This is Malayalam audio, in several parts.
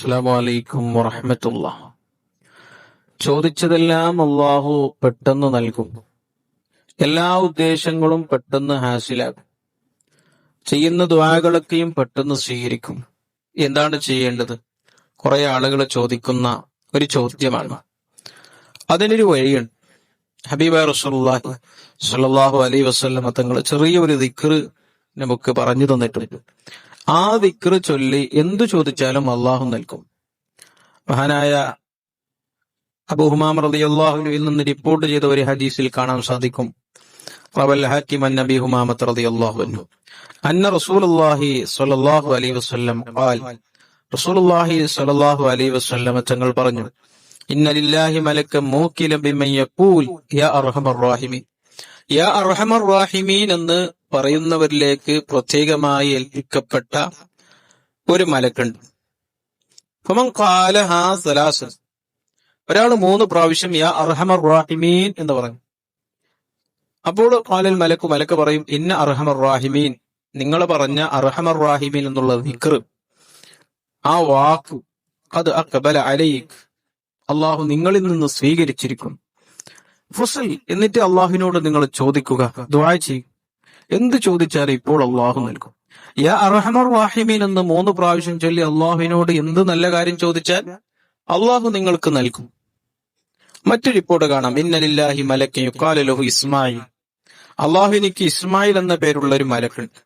അസ്സലാമു അലൈക്കും വറഹ്മത്തുള്ളാഹി. ചോദിച്ചതെല്ലാം അള്ളാഹു പെട്ടെന്ന് നൽകും. എല്ലാ ഉദ്ദേശങ്ങളും പെട്ടെന്ന് ഹാസിലാകും. ചെയ്യുന്ന ദുആകളൊക്കെയും പെട്ടെന്ന് സ്വീകരിക്കും. എന്താണ് ചെയ്യേണ്ടത്? കുറെ ആളുകൾ ചോദിക്കുന്ന ഒരു ചോദ്യമാണ്. അതിനൊരു വഴിയുണ്ട്. ഹബീബായ റസൂലുള്ളാഹി സ്വല്ലല്ലാഹു അലൈഹി വസല്ലം തങ്ങൾ ചെറിയൊരു ദിക്ർ നമുക്ക് പറഞ്ഞു തന്നിട്ടുണ്ട്. ആ ദിക്ർ ചൊല്ലി എന്തു ചോദിച്ചാലും അള്ളാഹു നൽകും. മഹാനായ അബൂ ഹുമാമ റളിയല്ലാഹു അൻഹുവിൽ നിന്ന് റിപ്പോർട്ട് ചെയ്ത ഒരു ഹദീസിൽ കാണാൻ സാധിക്കും. റവൽ ഹാക്കിം അൻ നബി ഹുമാമ റളിയല്ലാഹു അൻഹു അന്ന റസൂലുള്ളാഹി സ്വല്ലല്ലാഹു അലൈഹി വസല്ലം ഖാൽ, റസൂലുള്ളാഹി സ്വല്ലല്ലാഹു അലൈഹി വസല്ലം തങ്ങൾ പറഞ്ഞു, ഇന്ന ലില്ലാഹി മലക്കൻ മൂക്കിലൻ ബിമൻ യഖൂൽ യാ അർഹമർ റഹീമീൻ. യാ അർഹമർ റഹീമീൻ എന്ന് പറയുന്നവരിലേക്ക് പ്രത്യേകമായി ഏൽപ്പിക്കപ്പെട്ട ഒരു മലക്കുണ്ട്. ഫമൻ ഖാലഹാ സലാസ, ഒരാൾ 3 പ്രാവശ്യം യാ അർഹമർ റഹീമീൻ എന്ന് പറഞ്ഞു. അപ്പോൾ ഖാലൽ മലക്കു, മലക്ക് പറയും, ഇന്ന അർഹമർ റഹീമീൻ, നിങ്ങൾ പറഞ്ഞ അർഹമർ റഹീമീൻ എന്നുള്ള ദിക്ർ, ആ വാക്ക്, അത് അഖബല അലൈക്, അള്ളാഹു നിങ്ങളിൽ നിന്ന് സ്വീകരിച്ചിരിക്കും. ഫസൽ, എന്നിട്ട് അള്ളാഹുവിനോട് നിങ്ങൾ ചോദിക്കുക, ദുആ ചെയ്യുക. എന്ത് ചോദിച്ചാലും ഇപ്പോൾ അള്ളാഹു നൽകും. യാ അർഹമർ റഹീമീൻ എന്ന് 3 പ്രാവശ്യം ചൊല്ലി അള്ളാഹുവിനോട് എന്ത് നല്ല കാര്യം ചോദിച്ചാൽ അള്ളാഹു നിങ്ങൾക്ക് നൽകും. മറ്റൊരു റിപ്പോർട്ട് കാണാം, ഇന്ന ലില്ലാഹി മലക്കൻ യുഖാലു ലഹു ഇസ്മായിൽ. അള്ളാഹുവിനിക്ക് ഇസ്മായിൽ എന്ന പേരുള്ള ഒരു മലക്കുണ്ട്.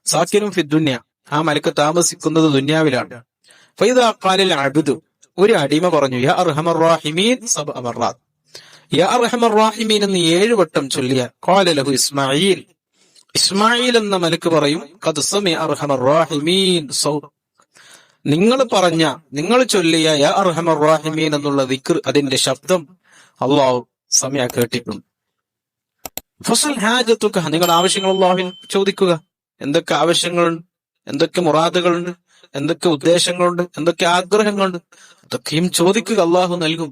സാക്കിനും ഫി ദുനിയ, ആ മലക്ക് താമസിക്കുന്നത് ദുനിയാവിലാണ്. ഫൈദാ ഖാലൽ അബ്ദു, ഒരു അടിമ പറഞ്ഞു, യാ അർഹമർ റഹീമീൻ സബ്അ മർറാത്ത്, യാ അർഹമർ റഹീമീൻ എന്ന് 7 വട്ടം ചൊല്ലിയാൽ ഖാല ലഹു ഇസ്മായിൽ, ഇസ്മായിൽ എന്ന മലക്ക് പറയും, ഖദ് സമിഅ അർഹമർ റഹീമീൻ സൗത്, നിങ്ങൾ ചൊല്ലിയ യാ അർഹമർ റഹീമീൻ എന്നുള്ള ദിക്ർ, അതിന്റെ ശബ്ദം അല്ലാഹു സമിഅ കേട്ടിട്ടുണ്ട്. ഫസൽ ഹാജത്തുക, നിങ്ങൾ ആവശ്യങ്ങൾ അല്ലാഹുവിൽ ചോദിക്കുക. എന്തൊക്കെ ആവശ്യങ്ങളുണ്ട്, എന്തൊക്കെ മുറാദുകളുണ്ട്, എന്തൊക്കെ ഉദ്ദേശങ്ങളുണ്ട്, എന്തൊക്കെ ആഗ്രഹങ്ങളുണ്ട്, അതൊക്കെയും ചോദിക്കുക, അള്ളാഹു നൽകും.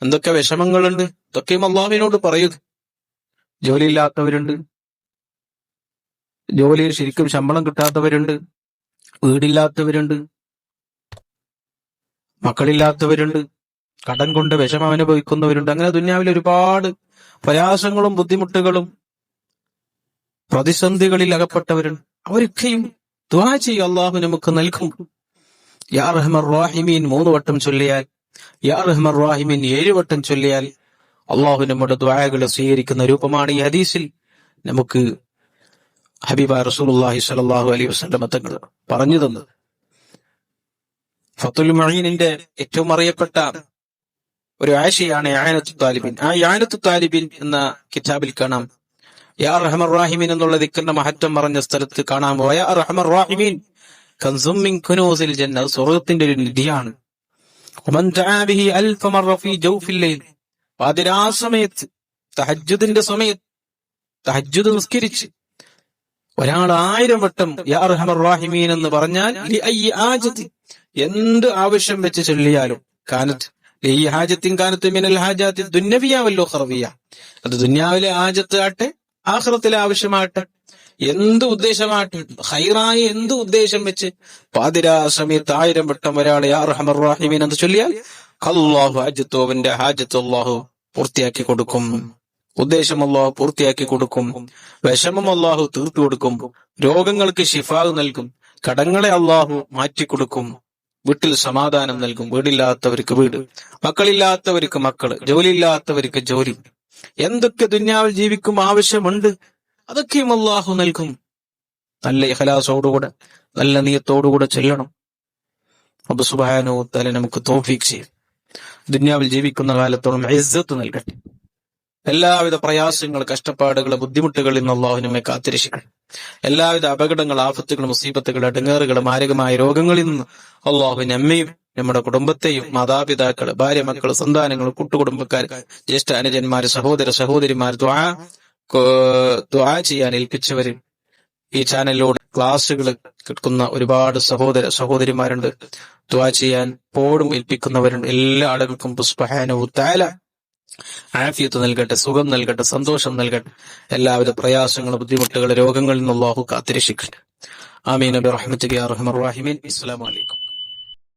എന്തൊക്കെ വിഷമങ്ങളുണ്ട്, ഇതൊക്കെയും അള്ളാഹുവിനോട് പറയുക. ജോലിയില്ലാത്തവരുണ്ട്, ജോലിയിൽ ശരിക്കും ശമ്പളം കിട്ടാത്തവരുണ്ട്, വീടില്ലാത്തവരുണ്ട്, മക്കളില്ലാത്തവരുണ്ട്, കടം കൊണ്ട് വിഷമം അനുഭവിക്കുന്നവരുണ്ട്. അങ്ങനെ ദുനിയാവിൽ ഒരുപാട് പ്രയാസങ്ങളും ബുദ്ധിമുട്ടുകളും പ്രതിസന്ധികളിൽ അകപ്പെട്ടവരുണ്ട്. അവരൊക്കെയും ദുആ ചെയ്യുക, അള്ളാഹു നമുക്ക് നൽകും. യാ അർഹമർ റഹീമീൻ 3 വട്ടം ചൊല്ലിയാൽ, യാ അർഹമർ റഹീമീൻ 7 വട്ടം ചൊല്ലിയാൽ അള്ളാഹു നമ്മുടെ ദുആകളെ സ്വീകരിക്കുന്ന രൂപമാണ് ഈ ഹദീസിൽ നമുക്ക് ഹബീബായ റസൂലുള്ളാഹി സ്വല്ലല്ലാഹു അലൈഹി വസല്ലം തങ്ങൾ പറഞ്ഞു തന്നത്. ഫത്തുൽ മുഈനിന്റെ ഏറ്റവും അറിയപ്പെട്ട ഒരു ആശയാണ് ഇആനത്തുൽ താലിബീൻ. ആ ഇആനത്തുൽ താലിബീൻ എന്ന കിതാബിൽ കാണാം, യാ അർഹമർ റഹീമീൻ എന്നുള്ള ദിക്റിന്റെ മഹത്വം പറഞ്ഞ സ്ഥലത്ത് കാണാം, യാ അർഹമർ റഹീമീൻ കൻസും മിൻ കുനൂസിൽ ജന്ന, സ്വർഗ്ഗത്തിന്റെ ഒരു നിധിയാണ്. വമൻ ദഅ ബിഹി അൽഫ മർറ ഫീ ജൗഫിൽ ലൈൽ, പാതിരാ സമയത്ത്, തഹജ്ജുദിന്റെ സമയത്ത്, തഹജ്ജുദ് നിസ്കരിച്ച് ഒരാൾ 1000 വട്ടം യാ അർഹമർ റഹീമീൻ എന്ന് പറഞ്ഞാൽ, ലി അയ്യി ആജതി, എന്ത് ആവശ്യം വെച്ച് ചൊല്ലിയാലും, കാനത്ത് ലി ഹാജത്തിൻ കാനത്ത് മിനൽ ഹാജാത്തി ദുന്യവിയ വൽ ഉഖറവിയ, അത് ദുനിയാവിലെ ആജത്ത് ആട്ടെ ആഖിറത്തിലെ ആവശ്യമാട്ടെ, എന്ത് ഉദ്ദേശമാട്ടെ, ഖൈറായ എന്ത് ഉദ്ദേശം വെച്ച് പാതിരാ സമയത്ത് 1000 വട്ടം ഒരാൾ യാ അർഹമർ റഹീമീൻ എന്ന് ചൊല്ലിയാൽ അല്ലാഹു അജ്തോവന്റെ ഹാജത്ത് അല്ലാഹു പൂർത്തിയാക്കി കൊടുക്കും. ഉദ്ദേശം അല്ലാഹു പൂർത്തിയാക്കി കൊടുക്കും. വിഷമം അല്ലാഹു തീർത്തു കൊടുക്കും. രോഗങ്ങൾക്ക് ശിഫാ നൽകും. കടങ്ങളെ അല്ലാഹു മാറ്റിക്കൊടുക്കും. വീട്ടിൽ സമാധാനം നൽകും. വീടില്ലാത്തവർക്ക് വീട്, മക്കളില്ലാത്തവർക്ക് മക്കള്, ജോലിയില്ലാത്തവർക്ക് ജോലി, എന്തൊക്കെ ദുനിയാവിൽ ജീവിക്കും ആവശ്യമുണ്ട് അതൊക്കെയും അല്ലാഹു നൽകും. നല്ല ഇഖ്ലാസോടുകൂടെ, നല്ല നിയത്തോടുകൂടെ ചെല്ലണം. റബ്ബ് സുബ്ഹാനഹു വ തആല നമുക്ക് തൗഫീഖ് ചെയ്യും. ദുനിയാവിൽ ജീവിക്കുന്ന കാലത്തോളം ഇസ്സത്ത് നൽകട്ടെ. എല്ലാവിധ പ്രയാസങ്ങൾ, കഷ്ടപ്പാടുകൾ, ബുദ്ധിമുട്ടുകളിൽ നിന്ന് അല്ലാഹു നമ്മെ കാത്തിരക്ഷിക്കട്ടെ. എല്ലാവിധ അപകടങ്ങൾ, ആഫത്തുകൾ, മുസീബത്തുകൾ, അടങ്ങേറുകൾ, മാരകമായ രോഗങ്ങളിൽ നിന്ന് അല്ലാഹു നമ്മയും നമ്മുടെ കുടുംബത്തെയും, മാതാപിതാക്കൾ, ഭാര്യ, മക്കൾ, സന്താനങ്ങൾ, കൂട്ടുകുടുംബക്കാർ, ജ്യേഷ്ഠ അനുജന്മാര്, സഹോദര സഹോദരിമാർ, ദുആ ചെയ്യാൻ ഏൽപ്പിച്ചവര്, ഈ ചാനലിലൂടെ ക്ലാസ്സുകൾ കേൾക്കുന്ന ഒരുപാട് സഹോദര സഹോദരിമാരുണ്ട്, ദുആ ചെയ്യാൻ എപ്പോഴും ഏൽപ്പിക്കുന്നവരുണ്ട്. എല്ലാ ആളുകൾക്കും സുബ്ഹാനഹു വ തആല ആഫിയത്ത് നൽകട്ടെ, സുഖം നൽകട്ടെ, സന്തോഷം നൽകട്ടെ. എല്ലാവിധ പ്രയാസങ്ങളും, ബുദ്ധിമുട്ടുകൾ, രോഗങ്ങളിൽ നിന്ന് അല്ലാഹു കാത്തിരക്ഷിക്കട്ടെ. ആമീൻ ബിറഹ്മതിക യാ അർഹമർ റഹീമീൻ. അസ്സലാമു അലൈക്കും.